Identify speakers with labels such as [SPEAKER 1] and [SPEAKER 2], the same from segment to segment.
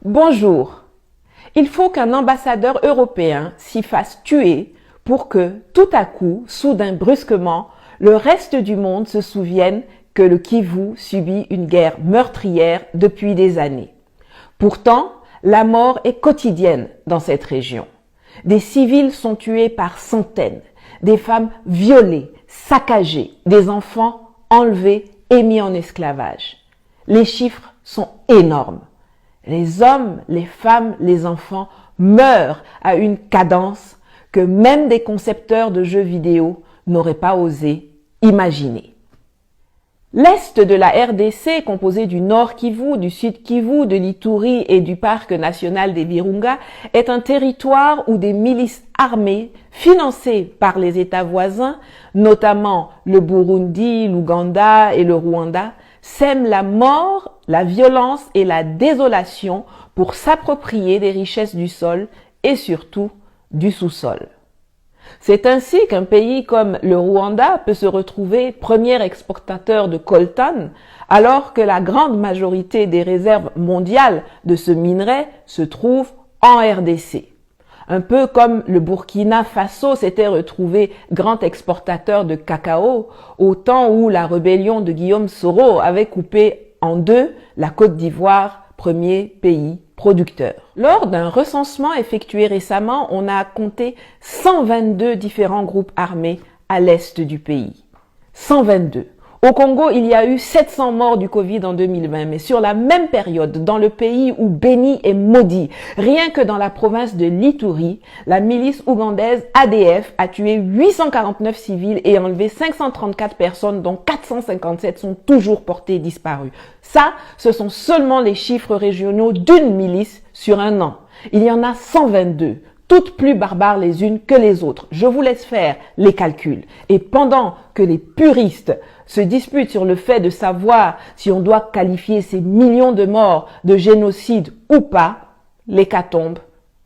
[SPEAKER 1] Bonjour. Il faut qu'un ambassadeur européen s'y fasse tuer pour que, tout à coup, soudain brusquement, le reste du monde se souvienne que le Kivu subit une guerre meurtrière depuis des années. Pourtant, la mort est quotidienne dans cette région. Des civils sont tués par centaines, des femmes violées, saccagées, des enfants enlevés et mis en esclavage. Les chiffres sont énormes. Les hommes, les femmes, les enfants meurent à une cadence que même des concepteurs de jeux vidéo n'auraient pas osé imaginer. L'Est de la RDC, composé du Nord Kivu, du Sud Kivu, de l'Ituri et du Parc national des Virunga, est un territoire où des milices armées, financées par les États voisins, notamment le Burundi, l'Ouganda et le Rwanda, sèment la mort, la violence et la désolation pour s'approprier des richesses du sol et surtout du sous-sol. C'est ainsi qu'un pays comme le Rwanda peut se retrouver premier exportateur de coltan alors que la grande majorité des réserves mondiales de ce minerai se trouvent en RDC. Un peu comme le Burkina Faso s'était retrouvé grand exportateur de cacao au temps où la rébellion de Guillaume Soro avait coupé en deux la Côte d'Ivoire, premier pays producteur. Lors d'un recensement effectué récemment, on a compté 122 différents groupes armés à l'est du pays. 122. Au Congo, il y a eu 700 morts du Covid en 2020, mais sur la même période, dans le pays où béni est maudit, rien que dans la province de l'Ituri, la milice ougandaise ADF a tué 849 civils et enlevé 534 personnes, dont 457 sont toujours portées disparues. Ça, ce sont seulement les chiffres régionaux d'une milice sur un an. Il y en a 122. Toutes plus barbares les unes que les autres. Je vous laisse faire les calculs. Et pendant que les puristes se disputent sur le fait de savoir si on doit qualifier ces millions de morts de génocide ou pas, l'hécatombe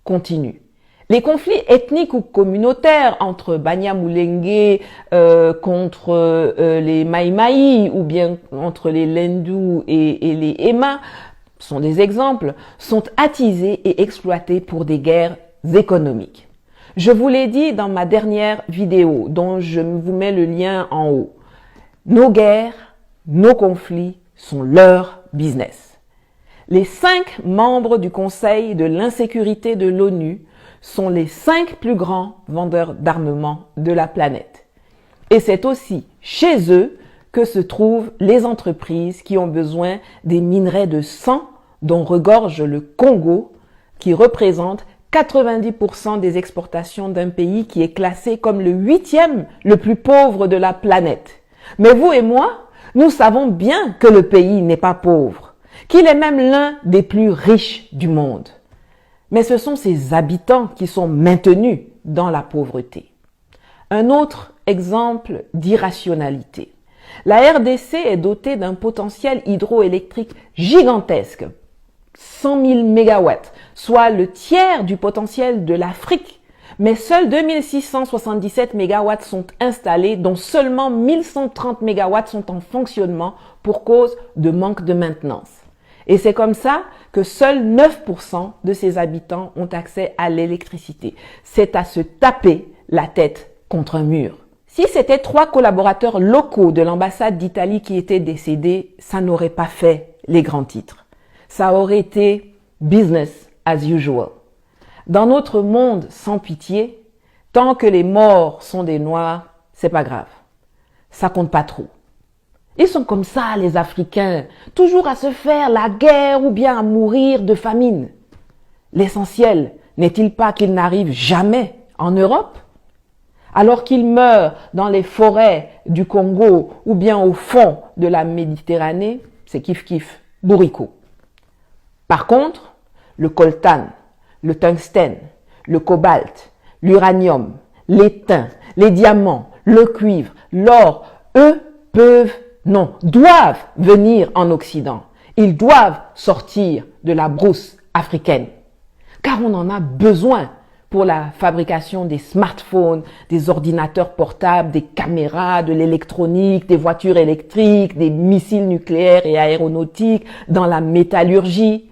[SPEAKER 1] continue. Les conflits ethniques ou communautaires entre Banyamulenge contre les Maïmaï ou bien entre les Lendu et les Ema sont des exemples, sont attisés et exploités pour des guerres économiques. Je vous l'ai dit dans ma dernière vidéo, dont je vous mets le lien en haut. Nos guerres, nos conflits sont leur business. Les 5 membres du Conseil de l'insécurité de l'ONU sont les 5 plus grands vendeurs d'armement de la planète. Et c'est aussi chez eux que se trouvent les entreprises qui ont besoin des minerais de sang dont regorge le Congo, qui représente 90% des exportations d'un pays qui est classé comme le 8e le plus pauvre de la planète. Mais vous et moi, nous savons bien que le pays n'est pas pauvre, qu'il est même l'un des plus riches du monde. Mais ce sont ses habitants qui sont maintenus dans la pauvreté. Un autre exemple d'irrationalité. La RDC est dotée d'un potentiel hydroélectrique gigantesque, 100 000 mégawatts, soit le tiers du potentiel de l'Afrique. Mais seuls 2677 mégawatts sont installés, dont seulement 1130 mégawatts sont en fonctionnement pour cause de manque de maintenance. Et c'est comme ça que seuls 9% de ses habitants ont accès à l'électricité. C'est à se taper la tête contre un mur. Si c'était 3 collaborateurs locaux de l'ambassade d'Italie qui étaient décédés, ça n'aurait pas fait les grands titres. Ça aurait été business as usual. Dans notre monde sans pitié, tant que les morts sont des noirs, c'est pas grave. Ça compte pas trop. Ils sont comme ça, les Africains, toujours à se faire la guerre ou bien à mourir de famine. L'essentiel n'est-il pas qu'ils n'arrivent jamais en Europe? Alors qu'ils meurent dans les forêts du Congo ou bien au fond de la Méditerranée, c'est kiff-kiff, bourricot. Par contre, le coltan, le tungstène, le cobalt, l'uranium, l'étain, les diamants, le cuivre, l'or, eux doivent venir en Occident. Ils doivent sortir de la brousse africaine. Car on en a besoin pour la fabrication des smartphones, des ordinateurs portables, des caméras, de l'électronique, des voitures électriques, des missiles nucléaires et aéronautiques, dans la métallurgie.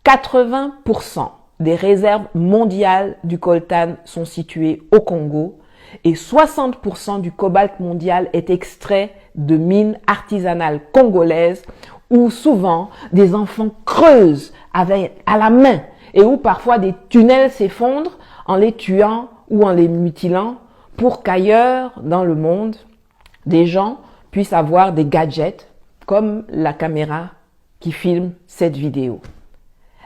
[SPEAKER 1] 80% des réserves mondiales du coltan sont situées au Congo et 60% du cobalt mondial est extrait de mines artisanales congolaises où souvent des enfants creusent à la main et où parfois des tunnels s'effondrent en les tuant ou en les mutilant pour qu'ailleurs dans le monde, des gens puissent avoir des gadgets comme la caméra qui filme cette vidéo.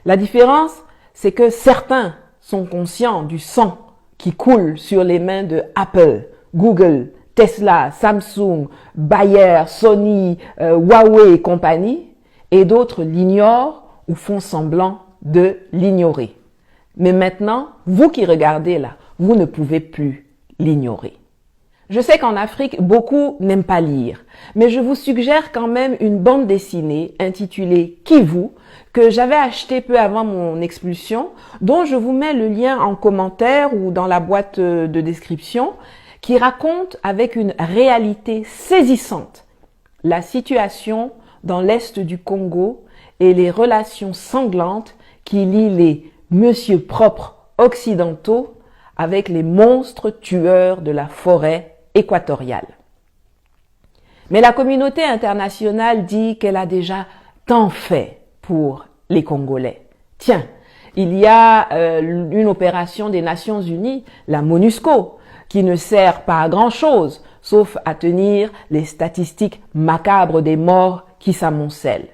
[SPEAKER 1] La différence, c'est que certains sont conscients du sang qui coule sur les mains de Apple, Google, Tesla, Samsung, Bayer, Sony, Huawei et compagnie, et d'autres l'ignorent ou font semblant de l'ignorer. Mais maintenant, vous qui regardez là, vous ne pouvez plus l'ignorer. Je sais qu'en Afrique, beaucoup n'aiment pas lire, mais je vous suggère quand même une bande dessinée intitulée « Kivu » que j'avais acheté peu avant mon expulsion, dont je vous mets le lien en commentaire ou dans la boîte de description, qui raconte avec une réalité saisissante la situation dans l'est du Congo et les relations sanglantes qui lient les monsieur propres occidentaux avec les monstres tueurs de la forêt équatoriale. Mais la communauté internationale dit qu'elle a déjà tant fait pour les Congolais. Tiens, il y a une opération des Nations Unies, la MONUSCO, qui ne sert pas à grand-chose, sauf à tenir les statistiques macabres des morts qui s'amoncellent.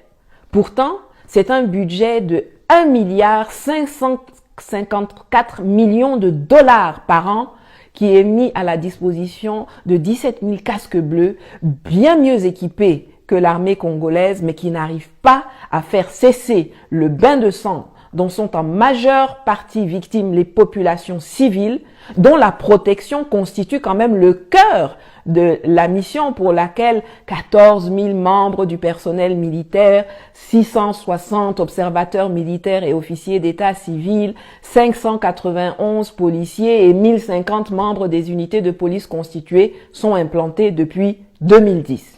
[SPEAKER 1] Pourtant, c'est un budget de 1,554 milliard de dollars par an qui est mis à la disposition de 17 000 casques bleus, bien mieux équipés que l'armée congolaise, mais qui n'arrivent pas à faire cesser le bain de sang dont sont en majeure partie victimes les populations civiles, dont la protection constitue quand même le cœur de la mission pour laquelle 14 000 membres du personnel militaire, 660 observateurs militaires et officiers d'état civil, 591 policiers et 1050 membres des unités de police constituées sont implantés depuis 2010.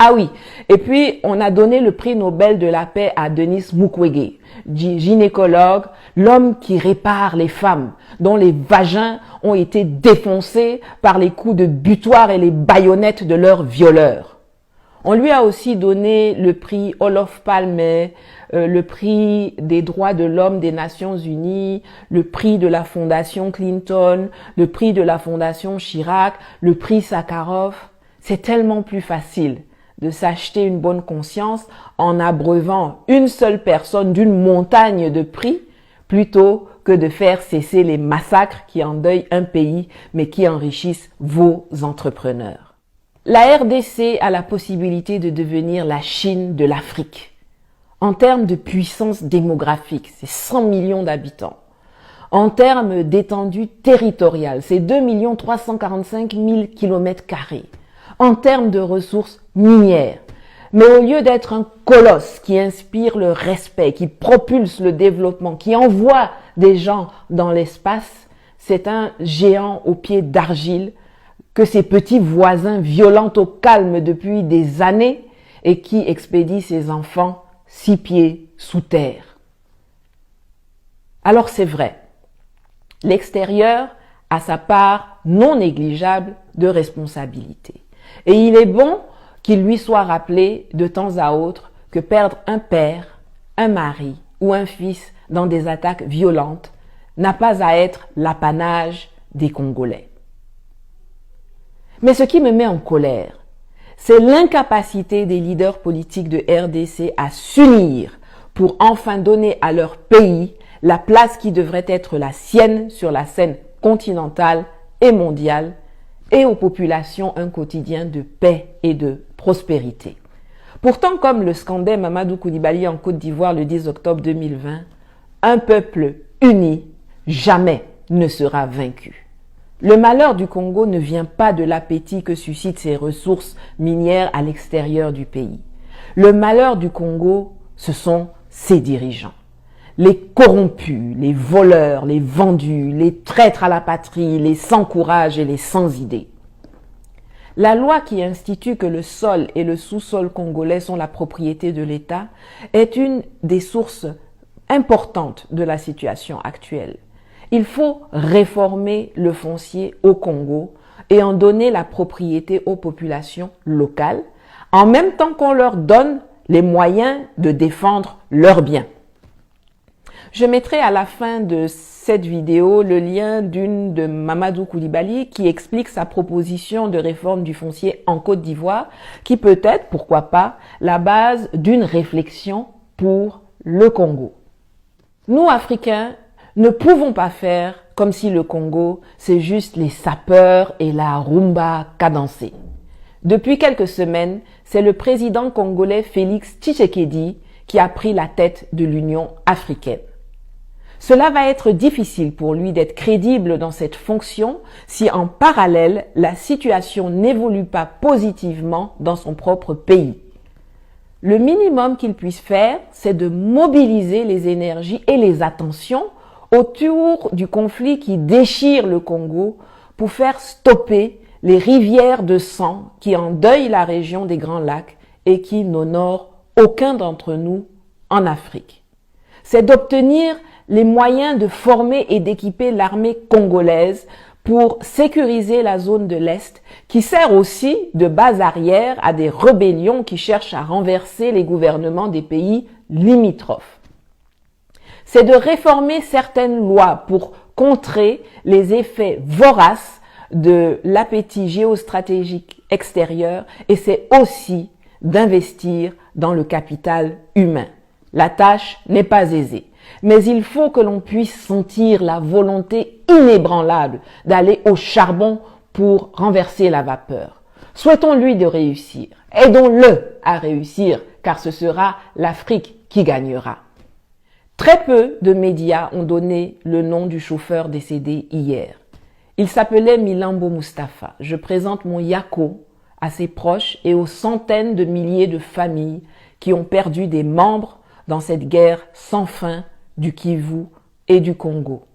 [SPEAKER 1] Ah oui, et puis on a donné le prix Nobel de la paix à Denis Mukwege, gynécologue, l'homme qui répare les femmes, dont les vagins ont été défoncés par les coups de butoir et les baïonnettes de leurs violeurs. On lui a aussi donné le prix Olof Palme, le prix des droits de l'homme des Nations Unies, le prix de la Fondation Clinton, le prix de la Fondation Chirac, le prix Sakharov. C'est tellement plus facile de s'acheter une bonne conscience en abreuvant une seule personne d'une montagne de prix plutôt que de faire cesser les massacres qui endeuillent un pays mais qui enrichissent vos entrepreneurs. La RDC a la possibilité de devenir la Chine de l'Afrique. En termes de puissance démographique, c'est 100 millions d'habitants. En termes d'étendue territoriale, c'est 2 345 000 km². En termes de ressources minières. Mais au lieu d'être un colosse qui inspire le respect, qui propulse le développement, qui envoie des gens dans l'espace, c'est un géant aux pieds d'argile que ses petits voisins violentent au calme depuis des années et qui expédie ses enfants 6 pieds sous terre. Alors c'est vrai, l'extérieur a sa part non négligeable de responsabilité. Et il est bon qu'il lui soit rappelé de temps à autre que perdre un père, un mari ou un fils dans des attaques violentes n'a pas à être l'apanage des Congolais. Mais ce qui me met en colère, c'est l'incapacité des leaders politiques de RDC à s'unir pour enfin donner à leur pays la place qui devrait être la sienne sur la scène continentale et mondiale, et aux populations un quotidien de paix et de prospérité. Pourtant, comme le scandait Mamadou Koulibaly en Côte d'Ivoire le 10 octobre 2020, un peuple uni jamais ne sera vaincu. Le malheur du Congo ne vient pas de l'appétit que suscitent ses ressources minières à l'extérieur du pays. Le malheur du Congo, ce sont ses dirigeants. Les corrompus, les voleurs, les vendus, les traîtres à la patrie, les sans courage et les sans idées. La loi qui institue que le sol et le sous-sol congolais sont la propriété de l'État est une des sources importante de la situation actuelle. Il faut réformer le foncier au Congo et en donner la propriété aux populations locales, en même temps qu'on leur donne les moyens de défendre leurs biens. Je mettrai à la fin de cette vidéo le lien d'une de Mamadou Koulibaly qui explique sa proposition de réforme du foncier en Côte d'Ivoire, qui peut être, pourquoi pas, la base d'une réflexion pour le Congo. Nous, Africains, ne pouvons pas faire comme si le Congo, c'est juste les sapeurs et la rumba cadencée. Depuis quelques semaines, c'est le président congolais Félix Tshisekedi qui a pris la tête de l'Union africaine. Cela va être difficile pour lui d'être crédible dans cette fonction si en parallèle, la situation n'évolue pas positivement dans son propre pays. Le minimum qu'il puisse faire, c'est de mobiliser les énergies et les attentions autour du conflit qui déchire le Congo pour faire stopper les rivières de sang qui endeuillent la région des Grands Lacs et qui n'honorent aucun d'entre nous en Afrique. C'est d'obtenir les moyens de former et d'équiper l'armée congolaise pour sécuriser la zone de l'Est, qui sert aussi de base arrière à des rébellions qui cherchent à renverser les gouvernements des pays limitrophes. C'est de réformer certaines lois pour contrer les effets voraces de l'appétit géostratégique extérieur et c'est aussi d'investir dans le capital humain. La tâche n'est pas aisée, mais il faut que l'on puisse sentir la volonté inébranlable d'aller au charbon pour renverser la vapeur. Souhaitons-lui de réussir, aidons-le à réussir, car ce sera l'Afrique qui gagnera. Très peu de médias ont donné le nom du chauffeur décédé hier. Il s'appelait Milambo Mustapha. Je présente mon yako à ses proches et aux centaines de milliers de familles qui ont perdu des membres dans cette guerre sans fin du Kivu et du Congo.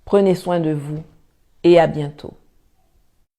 [SPEAKER 1] Prenez soin de vous et à bientôt.